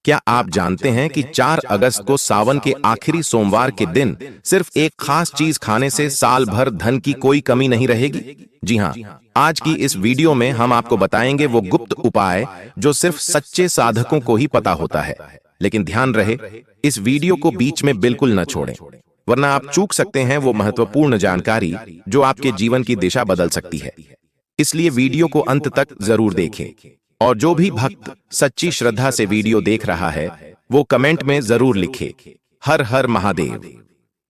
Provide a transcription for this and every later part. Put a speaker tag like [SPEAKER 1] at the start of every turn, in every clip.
[SPEAKER 1] क्या आप जानते हैं कि 4 अगस्त को सावन के आखिरी सोमवार के दिन सिर्फ एक खास चीज खाने से साल भर धन की कोई कमी नहीं रहेगी? जी हाँ, आज की इस वीडियो में हम आपको बताएंगे वो गुप्त उपाय जो सिर्फ सच्चे साधकों को ही पता होता है। लेकिन ध्यान रहे, इस वीडियो को बीच में बिल्कुल न छोड़ें, वरना आप चूक सकते हैं वो महत्वपूर्ण जानकारी जो आपके जीवन की दिशा बदल सकती है। इसलिए वीडियो को अंत तक जरूर देखें। और जो भी भक्त सच्ची श्रद्धा से वीडियो देख रहा है वो कमेंट में जरूर लिखे, हर हर महादेव।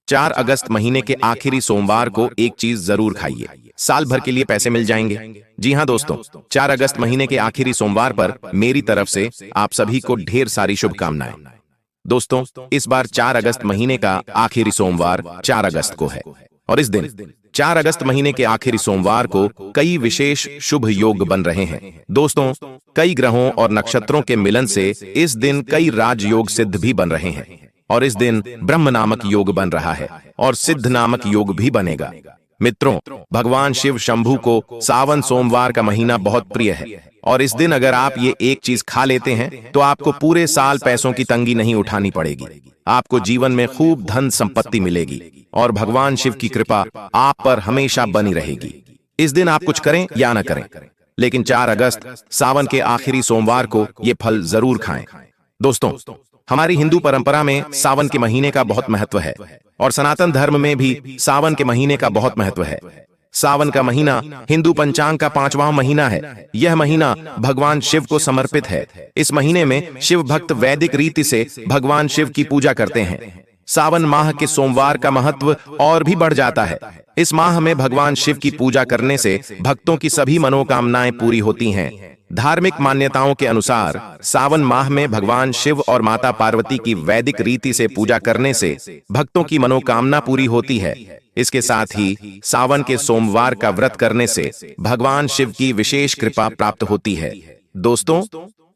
[SPEAKER 1] 4 अगस्त महीने के आखिरी सोमवार को एक चीज जरूर खाइए, साल भर के लिए पैसे मिल जाएंगे। जी हाँ दोस्तों, 4 अगस्त महीने के आखिरी सोमवार पर मेरी तरफ से आप सभी को ढेर सारी शुभकामनाएं। दोस्तों, इस बार 4 अगस्त महीने का आखिरी सोमवार 4 अगस्त को है और इस दिन 4 अगस्त महीने के आखिरी सोमवार को कई विशेष शुभ योग बन रहे हैं। दोस्तों, कई ग्रहों और नक्षत्रों के मिलन से इस दिन कई राजयोग सिद्ध भी बन रहे हैं और इस दिन ब्रह्म नामक योग बन रहा है और सिद्ध नामक योग भी बनेगा। मित्रों, भगवान शिव शंभू को सावन सोमवार का महीना बहुत प्रिय है और इस दिन अगर आप ये एक चीज खा लेते हैं तो आपको पूरे साल पैसों की तंगी नहीं उठानी पड़ेगी। आपको जीवन में खूब धन संपत्ति मिलेगी और भगवान शिव की कृपा आप पर हमेशा बनी रहेगी। इस दिन आप कुछ करें या न करें, लेकिन 4 अगस्त सावन के आखिरी सोमवार को ये फल जरूर खाएं। दोस्तों, हमारी हिंदू परंपरा में सावन के महीने का बहुत महत्व है और सनातन धर्म में भी सावन के महीने का बहुत महत्व है। सावन का महीना हिंदू पंचांग का 5वां महीना है। यह महीना भगवान शिव को समर्पित है। इस महीने में शिव भक्त वैदिक रीति से भगवान शिव की पूजा करते हैं। सावन माह के सोमवार का महत्व और भी बढ़ जाता है। इस माह में भगवान शिव की पूजा करने से भक्तों की सभी मनोकामनाएं पूरी होती हैं। धार्मिक मान्यताओं के अनुसार सावन माह में भगवान शिव और माता पार्वती की वैदिक रीति से पूजा करने से भक्तों की मनोकामना पूरी होती है। इसके साथ ही सावन के सोमवार का व्रत करने से भगवान शिव की विशेष कृपा प्राप्त होती है। दोस्तों,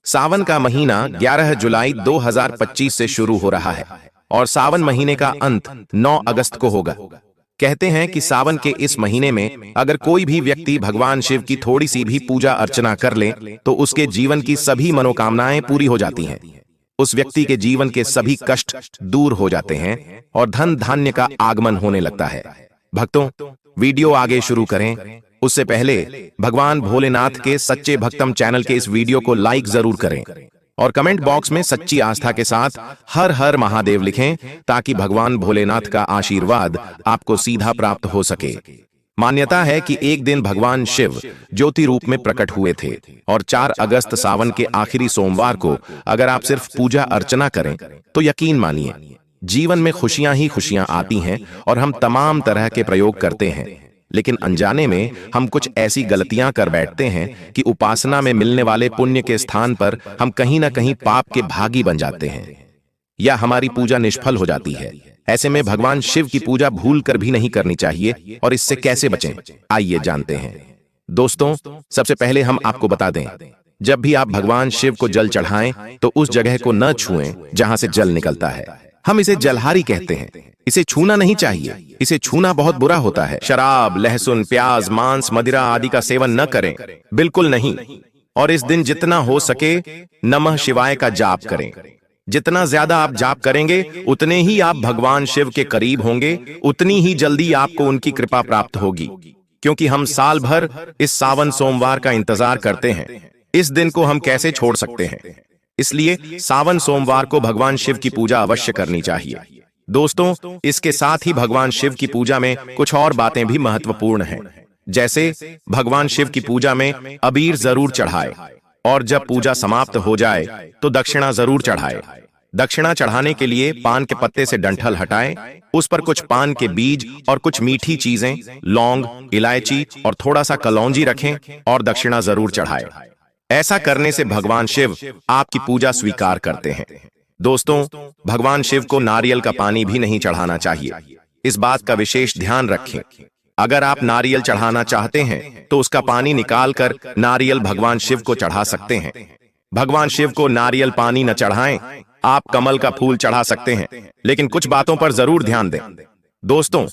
[SPEAKER 1] सावन का महीना 11 जुलाई 2025 से शुरू हो रहा है और सावन महीने का अंत 9 अगस्त को होगा। कहते हैं कि सावन के इस महीने में अगर कोई भी व्यक्ति भगवान शिव की थोड़ी सी भी पूजा अर्चना कर ले तो उसके जीवन की सभी मनोकामनाएं पूरी हो जाती हैं। उस व्यक्ति के जीवन के सभी कष्ट दूर हो जाते हैं और धन धान्य का आगमन होने लगता है। भक्तों, वीडियो आगे शुरू करें उससे पहले भगवान भोलेनाथ के सच्चे भक्तम चैनल के इस वीडियो को लाइक जरूर करें और कमेंट बॉक्स में सच्ची आस्था के साथ हर हर महादेव लिखें ताकि भगवान भोलेनाथ का आशीर्वाद आपको सीधा प्राप्त हो सके। मान्यता है कि एक दिन भगवान शिव ज्योति रूप में प्रकट हुए थे और 4 अगस्त सावन के आखिरी सोमवार को अगर आप सिर्फ पूजा अर्चना करें तो यकीन मानिए जीवन में खुशियां ही खुशियां आती हैं और हम तमाम तरह के प्रयोग करते हैं। लेकिन अनजाने में हम कुछ ऐसी गलतियां कर बैठते हैं कि उपासना में मिलने वाले पुण्य के स्थान पर हम कहीं ना कहीं पाप के भागी बन जाते हैं या हमारी पूजा निष्फल हो जाती है। ऐसे में भगवान शिव की पूजा भूल कर भी नहीं करनी चाहिए और इससे कैसे बचें, आइए जानते हैं। दोस्तों, सबसे पहले हम आपको बता दें, जब भी आप भगवान शिव को जल चढ़ाएं तो उस जगह को न छुएं जहां से जल निकलता है। हम इसे जलहारी कहते हैं। इसे छूना नहीं चाहिए, इसे छूना बहुत बुरा होता है। शराब, लहसुन, प्याज, मांस, मदिरा आदि का सेवन न करें, बिल्कुल नहीं। और इस दिन जितना हो सके नमः शिवाय का जाप करें। जितना ज्यादा आप जाप करेंगे उतने ही आप भगवान शिव के करीब होंगे, उतनी ही जल्दी आपको उनकी कृपा प्राप्त होगी। क्योंकि हम साल भर इस सावन सोमवार का इंतजार करते हैं, इस दिन को हम कैसे छोड़ सकते हैं। इसलिए सावन सोमवार को भगवान शिव की पूजा अवश्य करनी चाहिए। दोस्तों, इसके साथ ही भगवान शिव की पूजा में कुछ और बातें भी महत्वपूर्ण हैं। जैसे भगवान शिव की पूजा में अबीर जरूर चढ़ाए और जब पूजा समाप्त हो जाए तो दक्षिणा जरूर चढ़ाए। दक्षिणा चढ़ाने के लिए पान के पत्ते से डंठल हटाएं, उस पर कुछ पान के बीज और कुछ मीठी चीजें, लौंग, इलायची और थोड़ा सा कलौंजी रखें और दक्षिणा जरूर चढ़ाएं। ऐसा करने से भगवान शिव आपकी पूजा स्वीकार करते हैं। दोस्तों, भगवान शिव को नारियल का पानी भी नहीं चढ़ाना चाहिए। इस बात का विशेष ध्यान रखें। अगर आप नारियल चढ़ाना चाहते हैं तो उसका पानी निकालकर नारियल भगवान शिव को चढ़ा सकते हैं। भगवान शिव को नारियल पानी न चढ़ाएं, आप कमल का फूल चढ़ा सकते हैं, लेकिन कुछ बातों पर जरूर ध्यान दें। दोस्तों,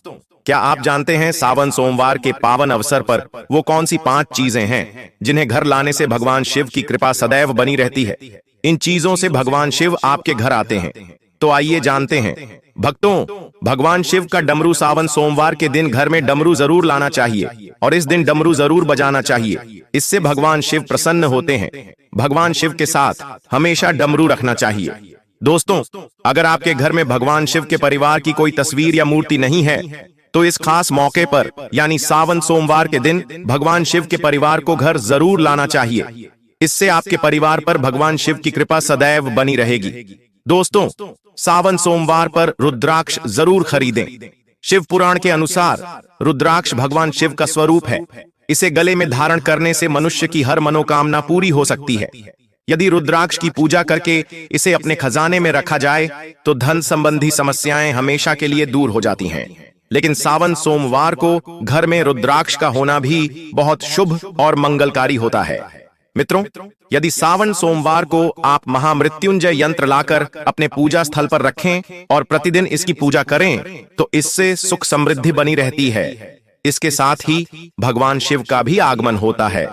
[SPEAKER 1] क्या आप जानते हैं सावन सोमवार के पावन अवसर पर वो कौन सी 5 चीजें हैं जिन्हें घर लाने से भगवान शिव की कृपा सदैव बनी रहती है? इन चीजों से भगवान शिव आपके घर आते हैं। तो आइए जानते हैं। भक्तों, भगवान शिव का डमरू सावन सोमवार के दिन घर में डमरू जरूर लाना चाहिए और इस दिन डमरू जरूर बजाना चाहिए। इससे भगवान शिव प्रसन्न होते हैं। भगवान शिव के साथ हमेशा डमरू रखना चाहिए। दोस्तों, अगर आपके घर में भगवान शिव के परिवार की कोई तस्वीर या मूर्ति नहीं है तो इस खास मौके पर यानी सावन सोमवार के दिन भगवान शिव के परिवार को घर जरूर लाना चाहिए। इससे आपके परिवार पर भगवान शिव की कृपा सदैव बनी रहेगी। दोस्तों, सावन सोमवार पर रुद्राक्ष जरूर खरीदें। शिव पुराण के अनुसार रुद्राक्ष भगवान शिव का स्वरूप है। इसे गले में धारण करने से मनुष्य की हर मनोकामना पूरी हो सकती है। यदि रुद्राक्ष की पूजा करके इसे अपने खजाने में रखा जाए तो धन संबंधी समस्याएं हमेशा के लिए दूर हो जाती हैं। लेकिन सावन सोमवार को घर में रुद्राक्ष का होना भी बहुत शुभ और मंगलकारी होता है। मित्रों, यदि सावन सोमवार को आप महामृत्युंजय यंत्र लाकर अपने पूजा स्थल पर रखें और प्रतिदिन इसकी पूजा करें तो इससे सुख समृद्धि बनी रहती है। इसके साथ ही भगवान शिव का भी आगमन होता है।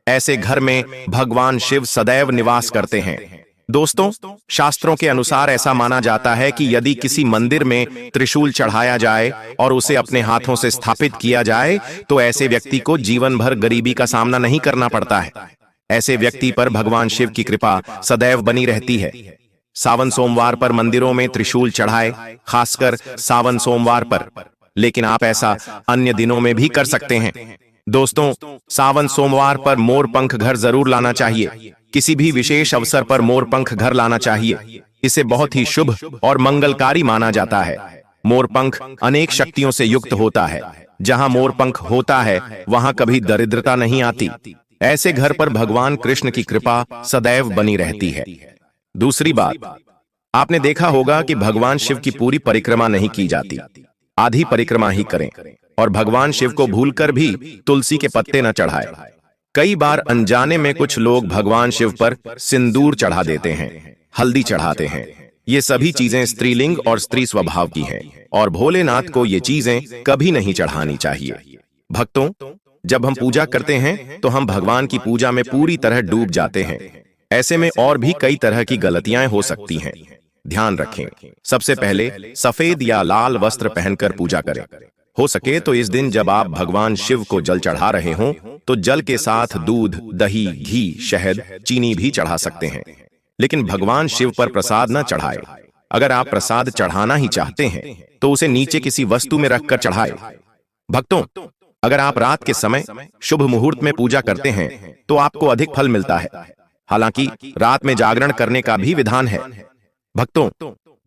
[SPEAKER 1] ऐसे घर में भगवान शिव सदैव निवास करते हैं। दोस्तों, शास्त्रों के अनुसार ऐसा माना जाता है कि यदि किसी मंदिर में त्रिशूल चढ़ाया जाए और उसे अपने हाथों से स्थापित किया जाए तो ऐसे व्यक्ति को जीवन भर गरीबी का सामना नहीं करना पड़ता है। ऐसे व्यक्ति पर भगवान शिव की कृपा सदैव बनी रहती है। सावन सोमवार पर मंदिरों में त्रिशूल चढ़ाए, खासकर सावन सोमवार पर, लेकिन आप ऐसा अन्य दिनों में भी कर सकते हैं। दोस्तों, सावन सोमवार पर मोर पंख घर जरूर लाना चाहिए। किसी भी विशेष अवसर पर मोर पंख घर लाना चाहिए। इसे बहुत ही शुभ और मंगलकारी माना जाता है। मोर पंख अनेक शक्तियों से युक्त होता है। जहां मोर पंख होता है वहां कभी दरिद्रता नहीं आती। ऐसे घर पर भगवान कृष्ण की कृपा सदैव बनी रहती है। दूसरी बात, आपने देखा होगा कि भगवान शिव की पूरी परिक्रमा नहीं की जाती, आधी परिक्रमा ही करें और भगवान शिव को भूलकर भी तुलसी के पत्ते न चढ़ाए। कई बार अनजाने में कुछ लोग भगवान शिव पर सिंदूर चढ़ा देते हैं, हल्दी चढ़ाते हैं। ये सभी चीजें स्त्रीलिंग और स्त्री स्वभाव की हैं और भोलेनाथ को ये चीजें कभी नहीं चढ़ानी चाहिए। भक्तों, जब हम पूजा करते हैं तो हम भगवान की पूजा में पूरी तरह डूब जाते हैं। ऐसे में और भी कई तरह की गलतियां हो सकती हैं। ध्यान रखें, सबसे पहले सफेद या लाल वस्त्र पहनकर पूजा करें। हो सके तो इस दिन जब आप भगवान शिव को जल चढ़ा रहे हों तो जल के साथ दूध, दही, घी, शहद, चीनी भी चढ़ा सकते हैं, लेकिन भगवान शिव पर प्रसाद न चढ़ाए। अगर आप प्रसाद चढ़ाना ही चाहते हैं तो उसे नीचे किसी वस्तु में रखकर चढ़ाए। भक्तों, अगर आप रात के समय शुभ मुहूर्त में पूजा करते हैं तो आपको अधिक फल मिलता है। हालांकि रात में जागरण करने का भी विधान है। भक्तों,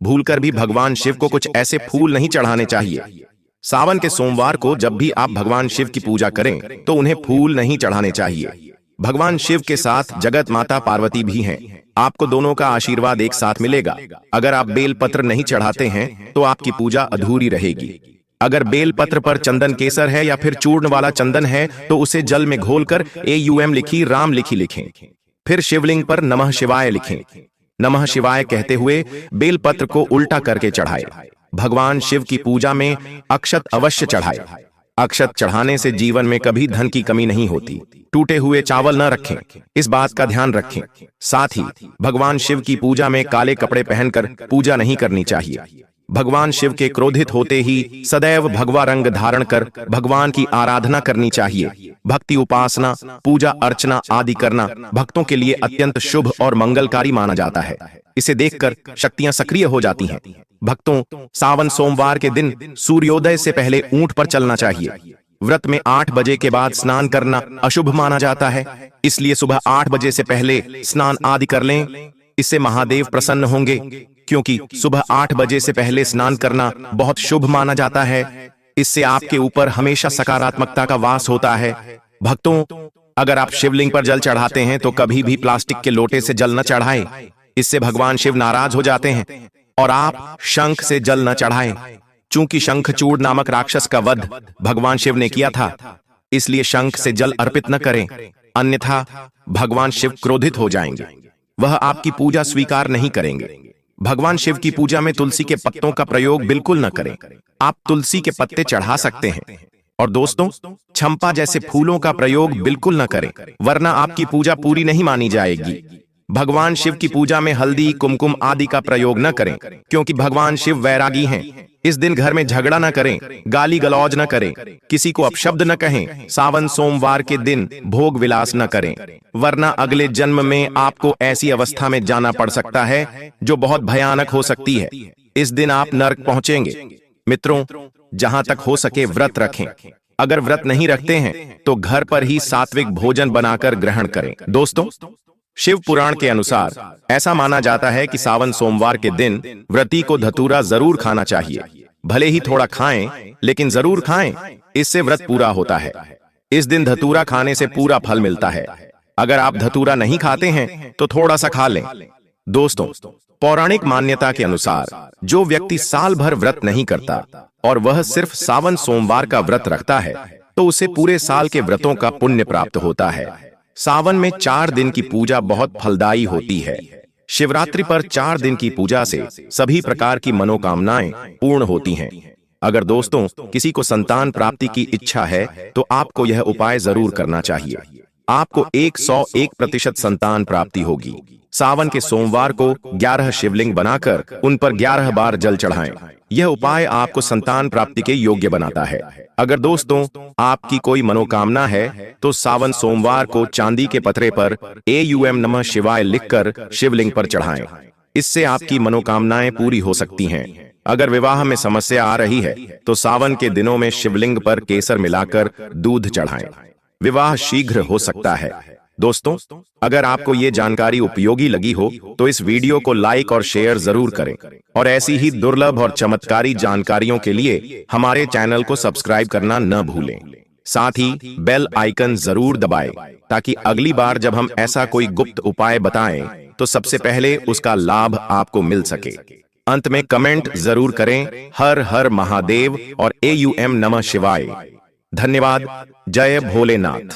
[SPEAKER 1] भूलकर भी भगवान शिव को कुछ ऐसे फूल नहीं चढ़ाने चाहिए। सावन के सोमवार को जब भी आप भगवान शिव की पूजा करें तो उन्हें फूल नहीं चढ़ाने चाहिए। भगवान शिव के साथ जगत माता पार्वती भी हैं। आपको दोनों का आशीर्वाद एक साथ मिलेगा। अगर आप बेलपत्र नहीं चढ़ाते हैं तो आपकी पूजा अधूरी रहेगी। अगर बेलपत्र पर चंदन केसर है या फिर चूर्ण वाला चंदन है तो उसे जल में घोलकर AUM लिखी राम लिखी लिखें। फिर शिवलिंग पर नमः शिवाय लिखें। नमः शिवाय कहते हुए बेलपत्र को उल्टा करके चढ़ाए। भगवान शिव की पूजा में अक्षत अवश्य चढ़ाए। अक्षत चढ़ाने से जीवन में कभी धन की कमी नहीं होती। टूटे हुए चावल न रखें, इस बात का ध्यान रखें। साथ ही भगवान शिव की पूजा में काले कपड़े पहनकर पूजा नहीं करनी चाहिए। भगवान शिव के क्रोधित होते ही सदैव भगवा रंग धारण कर भगवान की आराधना करनी चाहिए। भक्ति, उपासना, पूजा अर्चना आदि करना भक्तों के लिए अत्यंत शुभ और मंगलकारी माना जाता है। इसे देखकर शक्तियां सक्रिय हो जाती हैं। भक्तों, सावन सोमवार के दिन सूर्योदय से पहले ऊंट पर चलना चाहिए। व्रत में 8 बजे के बाद स्नान करना अशुभ माना जाता है, इसलिए सुबह 8 बजे से पहले स्नान आदि कर लें। इससे महादेव प्रसन्न होंगे, क्योंकि सुबह 8 बजे से पहले स्नान करना बहुत शुभ माना जाता है। इससे आपके ऊपर हमेशा सकारात्मकता का वास होता है। भक्तों, अगर आप शिवलिंग पर जल चढ़ाते हैं तो कभी भी प्लास्टिक के लोटे से जल न चढ़ाएं। इससे भगवान शिव नाराज हो जाते हैं। और आप शंख से जल न चढ़ाएं, चूंकि शंखचूड़ नामक राक्षस का वध भगवान शिव ने किया था, इसलिए शंख से जल अर्पित न करें, अन्यथा भगवान शिव क्रोधित हो जाएंगे। वह आपकी पूजा स्वीकार नहीं करेंगे। भगवान शिव की पूजा में तुलसी के पत्तों का प्रयोग बिल्कुल न करें। आप तुलसी के पत्ते चढ़ा सकते हैं। और दोस्तों, चंपा जैसे फूलों का प्रयोग बिल्कुल न करें, वरना आपकी पूजा पूरी नहीं मानी जाएगी। भगवान शिव की पूजा में हल्दी, कुमकुम आदि का प्रयोग न करें, क्योंकि भगवान शिव वैरागी हैं। इस दिन घर में झगड़ा न करें, गाली गलौज न करें, किसी को अपशब्द न कहें। सावन सोमवार के दिन भोग विलास न करें, वरना अगले जन्म में आपको ऐसी अवस्था में जाना पड़ सकता है जो बहुत भयानक हो सकती है। इस दिन आप नरक पहुंचेंगे। मित्रों, जहां तक हो सके व्रत रखें। अगर व्रत नहीं रखते हैं तो घर पर ही सात्विक भोजन बनाकर ग्रहण करें। दोस्तों, शिव पुराण के अनुसार ऐसा माना जाता है कि सावन सोमवार के दिन व्रती को धतूरा जरूर खाना चाहिए। भले ही थोड़ा खाएं, लेकिन जरूर खाएं, इससे व्रत पूरा होता है। इस दिन धतूरा खाने से पूरा फल मिलता है। अगर आप धतूरा नहीं खाते हैं तो थोड़ा सा खा लें। दोस्तों, पौराणिक मान्यता के अनुसार जो व्यक्ति साल भर व्रत नहीं करता और वह सिर्फ सावन सोमवार का व्रत रखता है तो उसे पूरे साल के व्रतों का पुण्य प्राप्त होता है। सावन में 4 दिन की पूजा बहुत फलदायी होती है। शिवरात्रि पर 4 दिन की पूजा से सभी प्रकार की मनोकामनाएं पूर्ण होती हैं। अगर दोस्तों किसी को संतान प्राप्ति की इच्छा है तो आपको यह उपाय जरूर करना चाहिए। आपको 101% संतान प्राप्ति होगी। सावन के सोमवार को 11 शिवलिंग बनाकर उन पर 11 बार जल चढ़ाएं। यह उपाय आपको संतान प्राप्ति के योग्य बनाता है। अगर दोस्तों आपकी कोई मनोकामना है तो सावन सोमवार को चांदी के पत्रे पर AUM नमः शिवाय लिखकर शिवलिंग पर चढ़ाएं। इससे आपकी मनोकामनाएं पूरी हो सकती हैं। अगर विवाह में समस्या आ रही है तो सावन के दिनों में शिवलिंग पर केसर मिलाकर दूध चढ़ाएं। विवाह शीघ्र हो सकता है। दोस्तों, अगर आपको ये जानकारी उपयोगी लगी हो तो इस वीडियो को लाइक और शेयर जरूर करें और ऐसी ही दुर्लभ और चमत्कारी जानकारियों के लिए हमारे चैनल को सब्सक्राइब करना न भूलें। साथ ही बेल आइकन जरूर दबाएं ताकि अगली बार जब हम ऐसा कोई गुप्त उपाय बताएं तो सबसे पहले उसका लाभ आपको मिल सके। अंत में कमेंट जरूर करें, हर हर महादेव और AUM नमः शिवाय। धन्यवाद। जय भोलेनाथ।